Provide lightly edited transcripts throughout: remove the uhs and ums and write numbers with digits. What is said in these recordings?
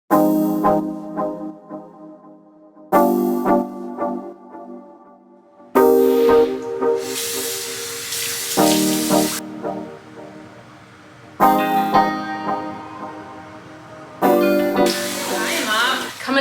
Coming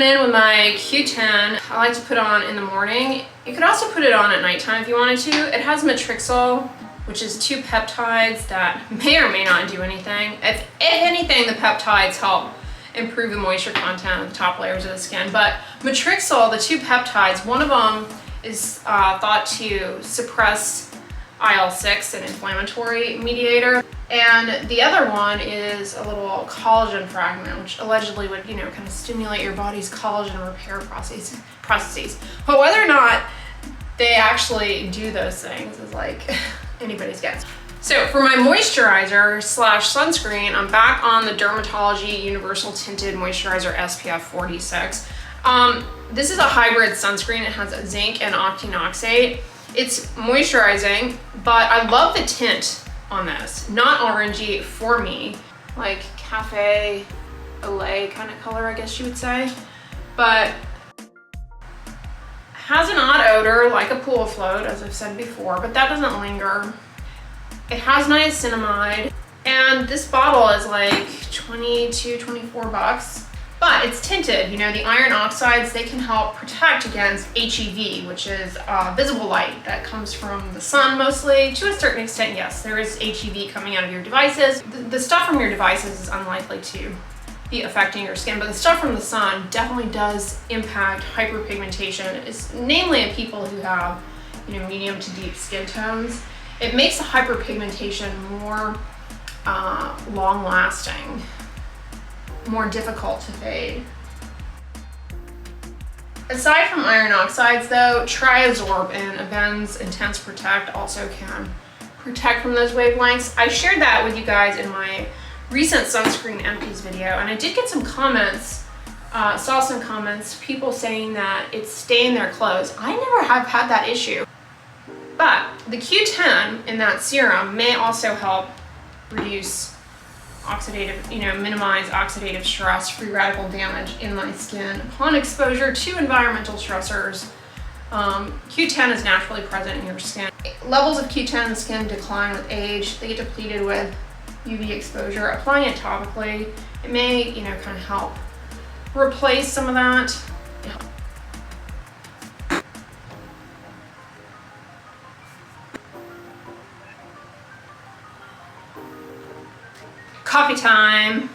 in with my Q10, I like to put on in the morning. You could also put it on at nighttime if you wanted to. It has matrixyl, which is 2 peptides that may or may not do anything. If anything, the peptides help improve the moisture content of the top layers of the skin. But matrixyl, the 2 peptides, one of them is thought to suppress IL-6, an inflammatory mediator. And the other one is a little collagen fragment, which allegedly would, kind of stimulate your body's collagen repair processes. But whether or not they actually do those things is like anybody's guess. So for my moisturizer / sunscreen, I'm back on the Dermatology Universal Tinted Moisturizer SPF 46. This is a hybrid sunscreen. It has zinc and octinoxate. It's moisturizing, but I love the tint on this. Not orangey for me, like cafe au lait kind of color, I guess you would say. But has an odd odor like a pool float, as I've said before, but that doesn't linger. It has niacinamide, and this bottle is like 22, 24 bucks. But it's tinted. The iron oxides, they can help protect against HEV, which is visible light that comes from the sun mostly. To a certain extent, yes, there is HEV coming out of your devices. The stuff from your devices is unlikely to be affecting your skin, but the stuff from the sun definitely does impact hyperpigmentation, namely in people who have, medium to deep skin tones. It makes the hyperpigmentation more long-lasting, more difficult to fade. Aside from iron oxides though, Triazorb and Avens Intense Protect also can protect from those wavelengths. I shared that with you guys in my recent sunscreen empties video, and I did get some comments, saw some comments, people saying that it's stained their clothes. I never have had that issue. But the Q10 in that serum may also help reduce oxidative, minimize oxidative stress, free radical damage in my skin upon exposure to environmental stressors. Q10 is naturally present in your skin. Levels of Q10 in the skin decline with age. They get depleted with UV exposure. Applying it topically, it may, kind of help replace some of that. Coffee time.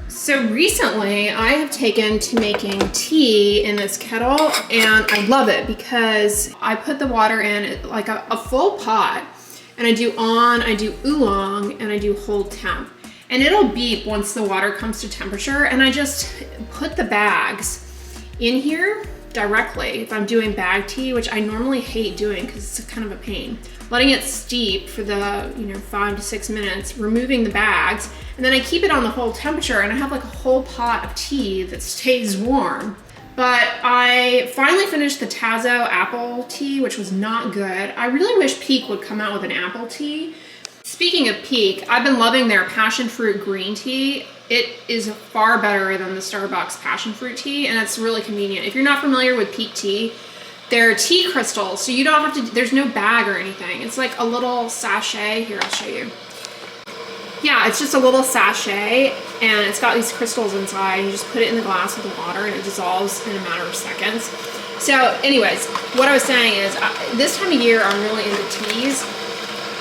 So recently I have taken to making tea in this kettle, and I love it because I put the water in like a full pot, and I do oolong and I do hold temp, and it'll beep once the water comes to temperature, and I just put the bags in here directly if I'm doing bag tea, which I normally hate doing because it's kind of a pain. Letting it steep for the 5 to 6 minutes, removing the bags, and then I keep it on the whole temperature, and I have like a whole pot of tea that stays warm. But I finally finished the Tazo apple tea, which was not good. I really wish Peak would come out with an apple tea. Speaking of Peak, I've been loving their passion fruit green tea. It is far better than the Starbucks passion fruit tea, and it's really convenient. If you're not familiar with Peak tea, they're tea crystals, so you don't have to, there's no bag or anything. It's like a little sachet. Here, I'll show you. Yeah, it's just a little sachet, and it's got these crystals inside. You just put it in the glass with the water, and it dissolves in a matter of seconds. So anyways, what I was saying is, this time of year, I'm really into teas,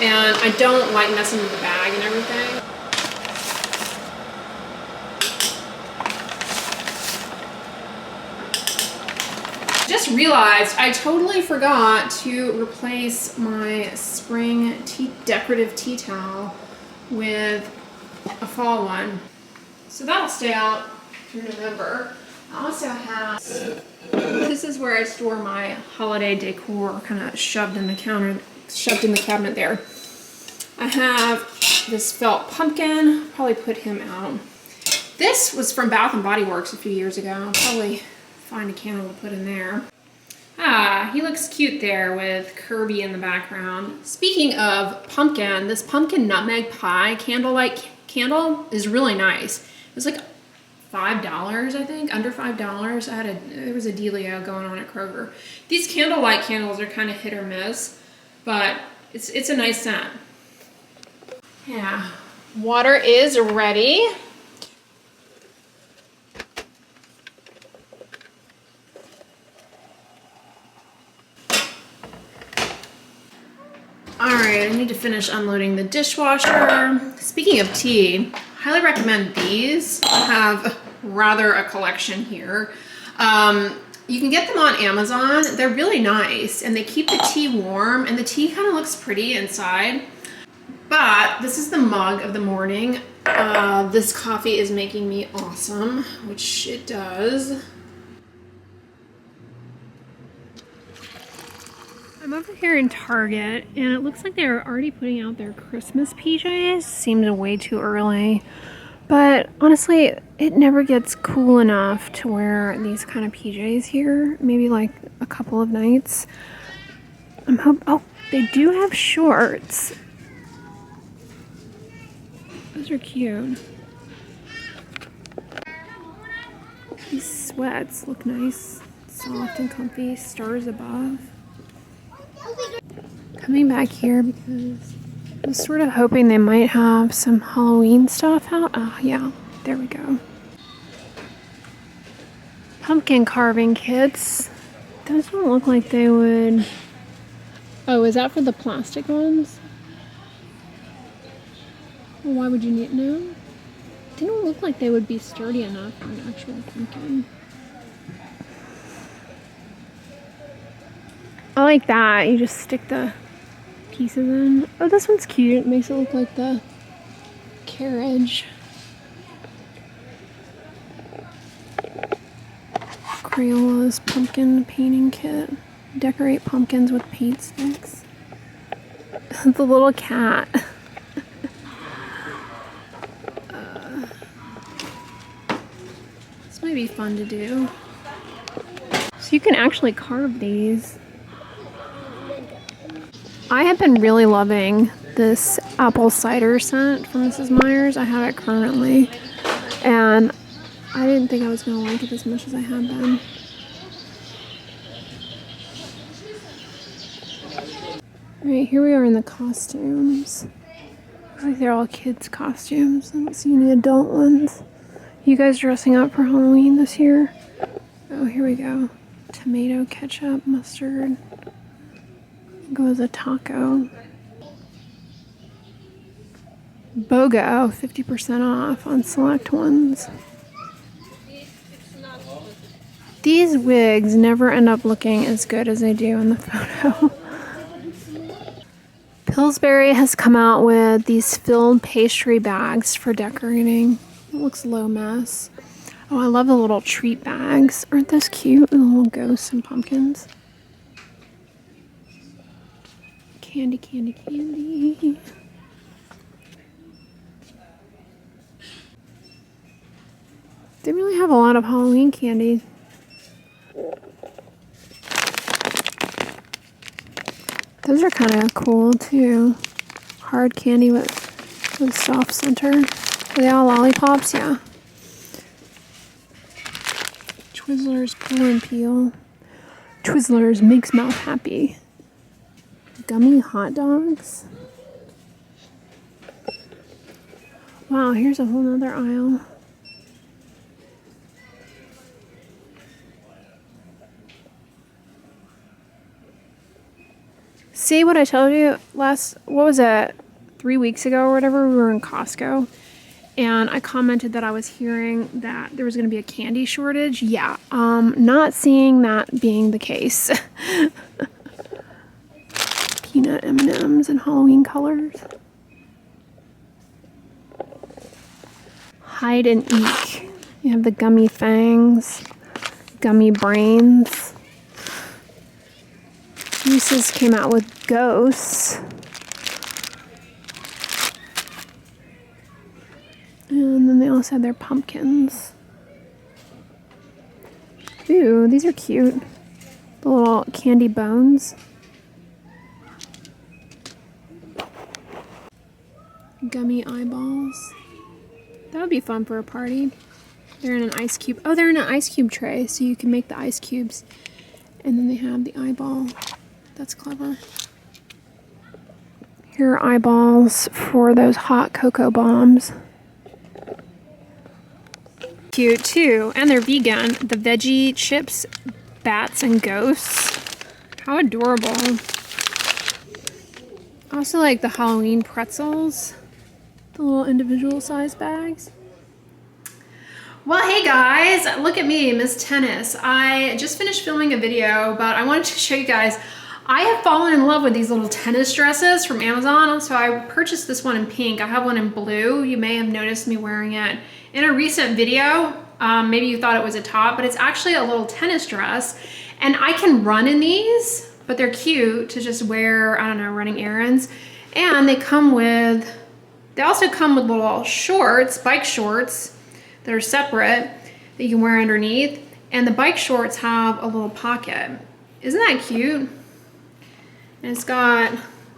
and I don't like messing with the bag and everything. Just realized I totally forgot to replace my spring decorative tea towel with a fall one. So that'll stay out through November. I also have, this is where I store my holiday decor kind of shoved in the cabinet there. I have this felt pumpkin, probably put him out. This was from Bath & Body Works a few years ago. I'll probably find a candle to put in there. Ah, he looks cute there with Kirby in the background. Speaking of pumpkin, this pumpkin nutmeg pie Candlelight candle is really nice. It was like $5, I think, under $5. There was a dealio going on at Kroger. These Candlelight candles are kind of hit or miss, but it's a nice scent. Yeah, water is ready. All right, I need to finish unloading the dishwasher. Speaking of tea, highly recommend these. I have rather a collection here. You can get them on Amazon. They're really nice and they keep the tea warm and the tea kind of looks pretty inside. But this is the mug of the morning. This coffee is making me awesome, which it does. I'm over here in Target, and it looks like they're already putting out their Christmas PJs. Seems way too early, but honestly, it never gets cool enough to wear these kind of PJs here. Maybe like a couple of nights. Oh, they do have shorts. Those are cute. These sweats look nice, soft and comfy, stars above. Coming back here because I was sort of hoping they might have some Halloween stuff out. Oh yeah, there we go. Pumpkin carving kits. Those don't look like they would... Oh, is that for the plastic ones? Well, why would you need... No? They don't look like they would be sturdy enough for an actual pumpkin. I like that. You just stick the pieces in. Oh, this one's cute. It makes it look like the carriage. Crayola's pumpkin painting kit. Decorate pumpkins with paint sticks. The little cat. This might be fun to do. So you can actually carve these. I have been really loving this apple cider scent from Mrs. Meyer's. I have it currently, and I didn't think I was going to like it as much as I have been. Alright, here we are in the costumes. Looks like they're all kids' costumes. I don't see any adult ones. You guys dressing up for Halloween this year? Oh, here we go. Tomato, ketchup, mustard. Go as a taco. BOGO, 50% off on select ones. These wigs never end up looking as good as they do in the photo. Pillsbury has come out with these filled pastry bags for decorating. It looks low mess. Oh, I love the little treat bags. Aren't those cute? The little ghosts and pumpkins. Candy, candy, candy. They really have a lot of Halloween candy. Those are kind of cool too. Hard candy with soft center. Are they all lollipops? Yeah. Twizzlers pull and peel. Twizzlers makes mouth happy. Gummy hot dogs. Wow, here's a whole nother aisle. See what I told you what was it, 3 weeks ago or whatever, we were in Costco, and I commented that I was hearing that there was going to be a candy shortage. Yeah, not seeing that being the case. Peanut M&Ms in Halloween colors. Hide and eek. You have the gummy fangs, Gummy Brains. Reese's came out with ghosts. And then they also had their pumpkins. Ooh, these are cute. The little candy bones. Gummy eyeballs. That would be fun for a party. They're in an ice cube. Oh, they're in an ice cube tray, so you can make the ice cubes. And then they have the eyeball. That's clever. Here are eyeballs for those hot cocoa bombs. Cute too, and they're vegan. The veggie chips, bats and ghosts. How adorable. I also like the Halloween pretzels, the little individual size bags. Well, hey guys, look at me, Miss Tennis. I just finished filming a video, but I wanted to show you guys, I have fallen in love with these little tennis dresses from Amazon. So I purchased this one in pink. I have one in blue. You may have noticed me wearing it in a recent video. Maybe you thought it was a top, but it's actually a little tennis dress. And I can run in these, but they're cute to just wear, I don't know, running errands. And they also come with little shorts, bike shorts, that are separate that you can wear underneath, and the bike shorts have a little pocket. Isn't that cute? And it's got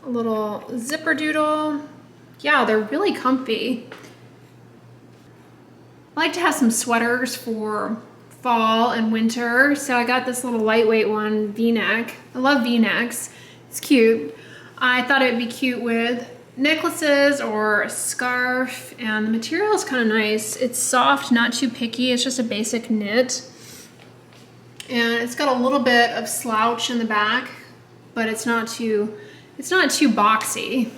a little zipper doodle. Yeah, they're really comfy. I like to have some sweaters for fall and winter, so I got this little lightweight one, V-neck. I love V-necks. It's cute. I thought it'd be cute with necklaces or a scarf, and the material is kind of nice. It's soft, not too picky. It's just a basic knit, and it's got a little bit of slouch in the back, but it's not too boxy.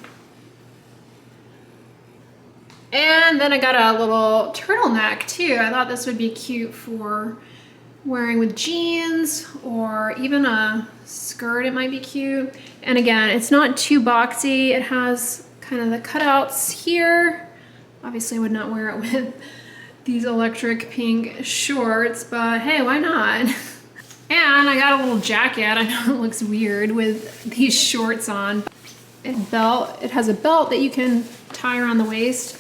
And then I got a little turtleneck too. I thought this would be cute for wearing with jeans, or even a skirt. It might be cute. And again, it's not too boxy. It has kind of the cutouts here. Obviously I would not wear it with these electric pink shorts, but hey, why not? And I got a little jacket. I know it looks weird with these shorts on. It has a belt that you can tie around the waist,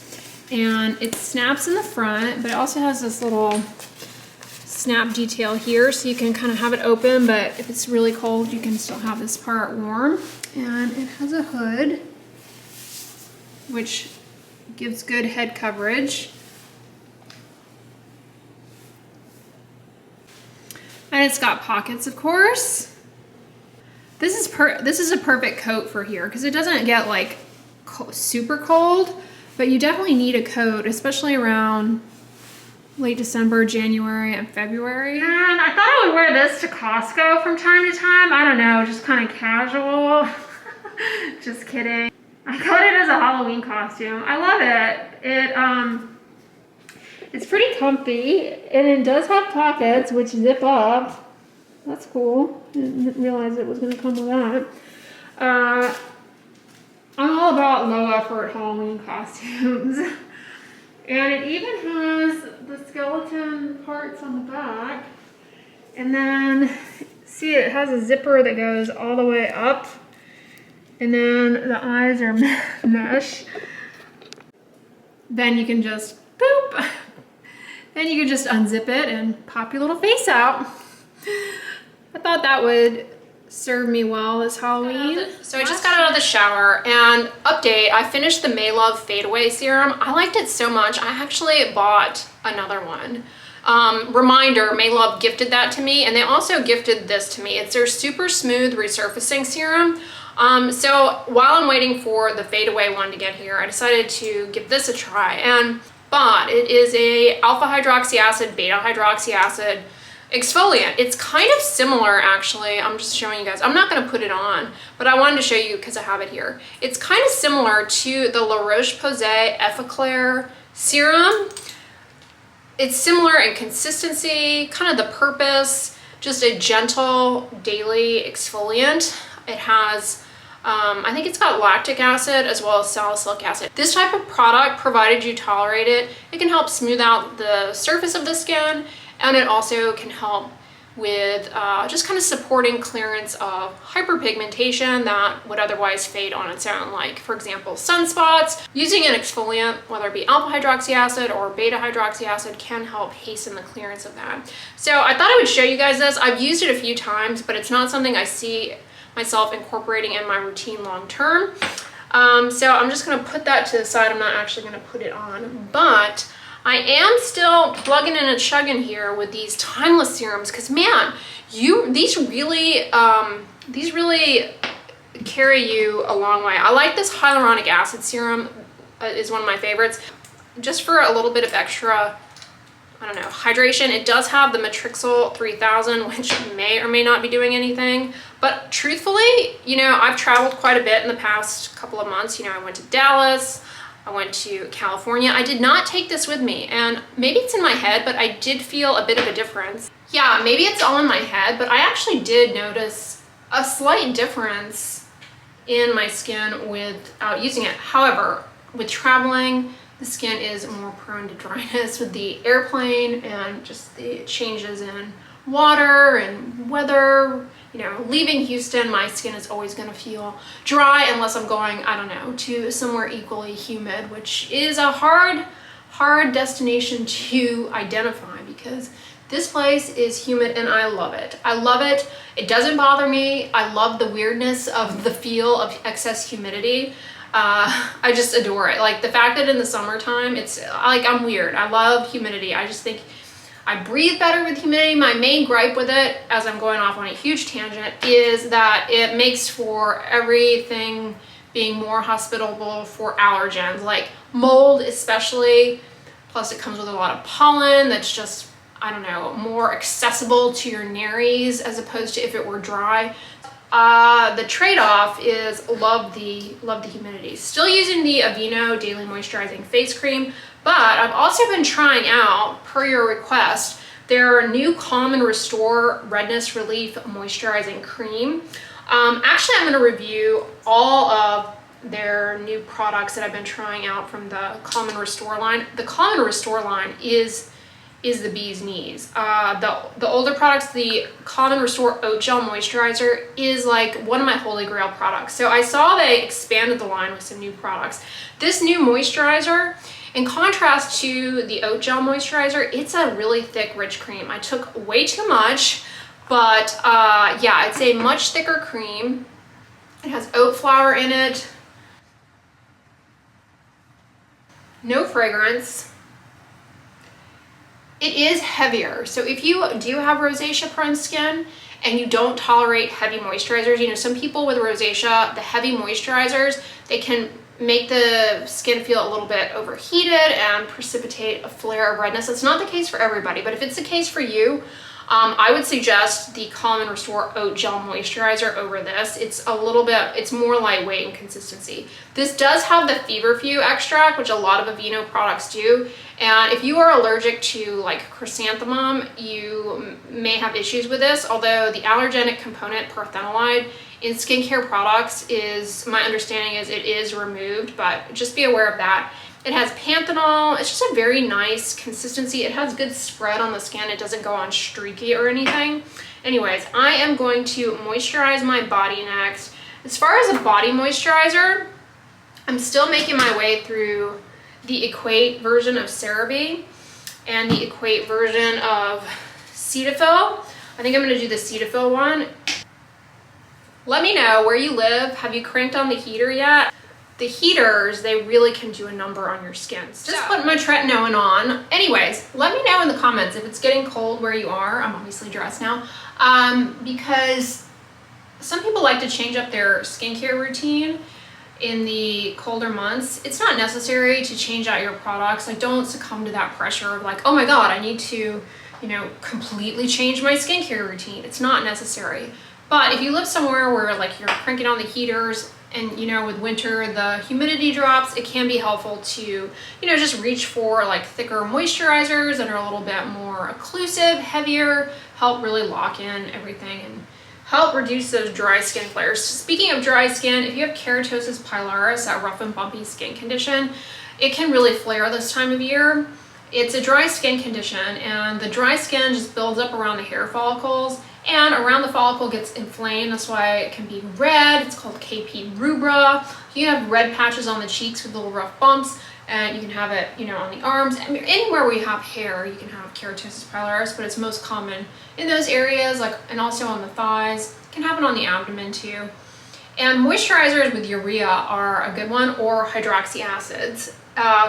and it snaps in the front, but it also has this little snap detail here, so you can kind of have it open, but if it's really cold, you can still have this part warm. And it has a hood, which gives good head coverage. And it's got pockets, of course. This is a perfect coat for here because it doesn't get like super cold, but you definitely need a coat, especially around late December, January, and February. And I thought I would wear this to Costco from time to time. I don't know, just kind of casual. Just kidding. I got it as a Halloween costume. I love it. It's pretty comfy, and it does have pockets which zip up. That's cool. I didn't realize it was going to come with that. I'm all about low effort Halloween costumes. And it even has the skeleton parts on the back. And then, see, it has a zipper that goes all the way up. And then the eyes are mesh. Then you can just, boop. Then you can just unzip it and pop your little face out. I thought that would serve me well this Halloween. So I just got out of the shower, and update, I finished the May Love Fade Away Serum. I liked it so much, I actually bought another one. Reminder, May Love gifted that to me, and they also gifted this to me. It's their Super Smooth Resurfacing Serum. So while I'm waiting for the Fade Away one to get here, I decided to give this a try. But it is a alpha hydroxy acid, beta hydroxy acid exfoliant. It's kind of similar, actually. I'm just showing you guys. I'm not going to put it on, but I wanted to show you because I have it here. It's kind of similar to the La Roche-Posay Effaclar serum. It's similar in consistency, kind of the purpose, just a gentle daily exfoliant. It has I think it's got lactic acid as well as salicylic acid. This type of product, provided you tolerate it, it can help smooth out the surface of the skin, and it also can help with just kind of supporting clearance of hyperpigmentation that would otherwise fade on its own, like for example sunspots. Using an exfoliant, whether it be alpha hydroxy acid or beta hydroxy acid, can help hasten the clearance of that. So I thought I would show you guys this. I've used it a few times, but it's not something I see myself incorporating in my routine long term. So I'm just going to put that to the side. I'm not actually going to put it on, but I am still plugging in and chugging here with these timeless serums because man, these really carry you a long way. I like this hyaluronic acid serum, is one of my favorites, just for a little bit of extra, I don't know, hydration. It does have the Matrixyl 3000, which may or may not be doing anything, but truthfully, you know, I've traveled quite a bit in the past couple of months. You know, I went to Dallas, I went to California. I did not take this with me, and maybe it's in my head, but I did feel a bit of a difference. Yeah, maybe it's all in my head, but I actually did notice a slight difference in my skin without using it. However, with traveling, the skin is more prone to dryness with the airplane and just the changes in water and weather. You know, leaving Houston, my skin is always gonna feel dry unless I'm going, I don't know, to somewhere equally humid, which is a hard destination to identify because this place is humid and I love it. I love it. It doesn't bother me. I love the weirdness of the feel of excess humidity. I just adore it. Like the fact that in the summertime, it's like, I'm weird. I love humidity. I just think I breathe better with humidity. My main gripe with it, as I'm going off on a huge tangent, is that it makes for everything being more hospitable for allergens, like mold especially. Plus it comes with a lot of pollen that's just, I don't know, more accessible to your nares as opposed to if it were dry. The trade-off is love the humidity. Still using the Aveeno Daily Moisturizing Face Cream, but I've also been trying out, per your request, their new Calm and Restore Redness Relief Moisturizing Cream. Actually, I'm going to review all of their new products that I've been trying out from the Calm and Restore line. The Calm and Restore line is the bee's knees. The older products, the Calm and Restore Oat Gel Moisturizer is like one of my holy grail products. So I saw they expanded the line with some new products. This new moisturizer, in contrast to the Oat Gel Moisturizer, it's a really thick, rich cream. I took way too much, but yeah, it's a much thicker cream. It has oat flour in it. No fragrance. It is heavier. So if you do have rosacea prone skin and you don't tolerate heavy moisturizers, you know, some people with rosacea, the heavy moisturizers, they can make the skin feel a little bit overheated and precipitate a flare of redness. It's not the case for everybody, but if it's the case for you, I would suggest the Calm and Restore Oat Gel Moisturizer over this. It's a little bit, it's more lightweight in consistency. This does have the feverfew extract, which a lot of Aveeno products do. And if you are allergic to like chrysanthemum, you may have issues with this, although the allergenic component perphenolide in skincare products is, my understanding is it is removed, but just be aware of that. It has panthenol. It's just a very nice consistency. It has good spread on the skin. It doesn't go on streaky or anything. Anyways, I am going to moisturize my body next. As far as a body moisturizer, I'm still making my way through the Equate version of CeraVe and the Equate version of Cetaphil. I think I'm going to do the Cetaphil one. Let me know where you live. Have you cranked on the heater yet? The heaters, they really can do a number on your skin. So just put my tretinoin on. Anyways, let me know in the comments if it's getting cold where you are. I'm obviously dressed now. Because some people like to change up their skincare routine in the colder months. It's not necessary to change out your products. Like, don't succumb to that pressure of like, oh my God, I need to, you know, completely change my skincare routine. It's not necessary. But if you live somewhere where like you're cranking on the heaters, and you know, with winter the humidity drops, it can be helpful to, you know, just reach for like thicker moisturizers that are a little bit more occlusive, heavier, help really lock in everything and help reduce those dry skin flares. Speaking of dry skin, if you have keratosis pilaris, that rough and bumpy skin condition, it can really flare this time of year. It's a dry skin condition, and the dry skin just builds up around the hair follicles, and around the follicle gets inflamed. That's why it can be red. It's called KP rubra. You can have red patches on the cheeks with little rough bumps, and you can have it, you know, on the arms. I mean, anywhere where you have hair, you can have keratosis pilaris, but it's most common in those areas, like, and also on the thighs. It can happen on the abdomen too. And moisturizers with urea are a good one, or hydroxy acids.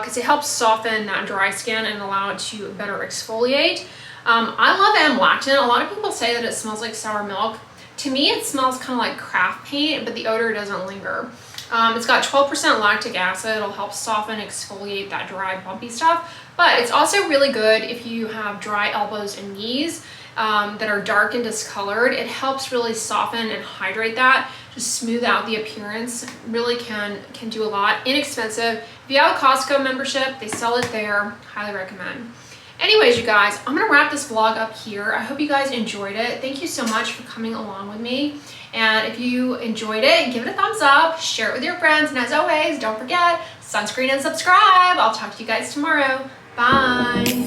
because it helps soften that dry skin and allow it to better exfoliate. I love amlactin. A lot of people say that it smells like sour milk. To me, it smells kind of like craft paint, but the odor doesn't linger. It's got 12% lactic acid. It'll help soften, exfoliate that dry, bumpy stuff. But it's also really good if you have dry elbows and knees that are dark and discolored. It helps really soften and hydrate that, just smooth out the appearance. Really can do a lot. Inexpensive. If you have a Costco membership, they sell it there. Highly recommend. Anyways, you guys, I'm gonna wrap this vlog up here. I hope you guys enjoyed it. Thank you so much for coming along with me. And if you enjoyed it, give it a thumbs up, share it with your friends, and as always, don't forget, sunscreen and subscribe. I'll talk to you guys tomorrow. Bye.